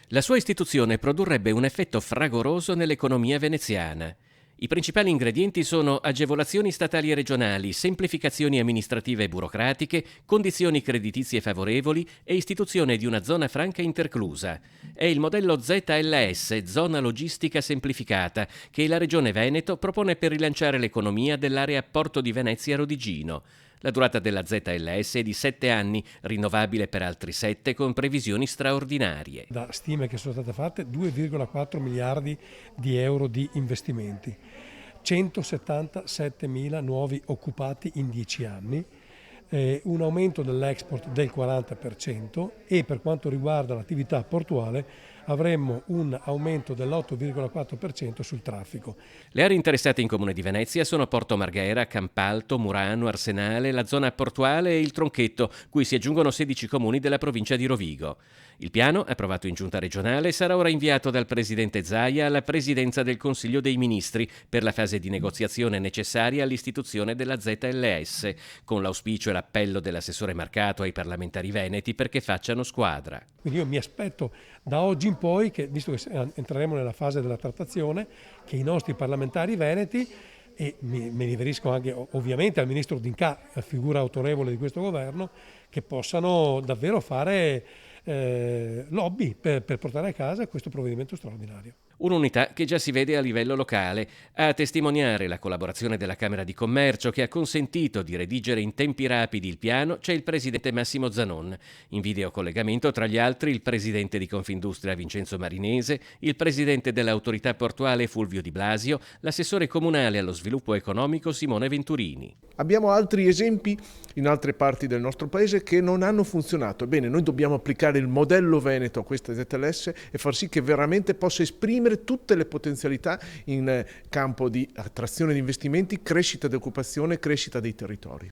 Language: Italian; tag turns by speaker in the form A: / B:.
A: La sua istituzione produrrebbe un effetto fragoroso nell'economia veneziana. I principali ingredienti sono agevolazioni statali e regionali, semplificazioni amministrative e burocratiche, condizioni creditizie favorevoli e istituzione di una zona franca interclusa. È il modello ZLS, Zona Logistica Semplificata, che la Regione Veneto propone per rilanciare l'economia dell'area Porto di Venezia Rodigino. La durata della ZLS è di 7 anni, rinnovabile per altri 7 con previsioni straordinarie.
B: Da stime che sono state fatte 2,4 miliardi di euro di investimenti, 177 mila nuovi occupati in 10 anni, un aumento dell'export del 40% e per quanto riguarda l'attività portuale avremmo un aumento dell'8,4% sul traffico.
A: Le aree interessate in Comune di Venezia sono Porto Marghera, Campalto, Murano, Arsenale, la zona portuale e il Tronchetto, cui si aggiungono 16 comuni della provincia di Rovigo. Il piano, approvato in giunta regionale, sarà ora inviato dal presidente Zaia alla presidenza del Consiglio dei Ministri per la fase di negoziazione necessaria all'istituzione della ZLS, con l'auspicio e l'appello dell'assessore Marcato ai parlamentari veneti perché facciano squadra.
B: Quindi io mi aspetto da oggi in poi, che, visto che entreremo nella fase della trattazione, che i nostri parlamentari veneti, e mi riferisco anche ovviamente al ministro D'Incà, la figura autorevole di questo governo, che possano davvero fare lobby per portare a casa questo provvedimento straordinario.
A: Un'unità che già si vede a livello locale, a testimoniare la collaborazione della Camera di Commercio che ha consentito di redigere in tempi rapidi il piano c'è il presidente Massimo Zanon. In videocollegamento tra gli altri il presidente di Confindustria Vincenzo Marinese, il presidente dell'autorità portuale Fulvio Di Blasio, l'assessore comunale allo sviluppo economico Simone Venturini.
C: Abbiamo altri esempi in altre parti del nostro paese che non hanno funzionato. Ebbene, noi dobbiamo applicare il modello Veneto a questa ZLS e far sì che veramente possa esprimere tutte le potenzialità in campo di attrazione di investimenti, crescita di occupazione e crescita dei territori.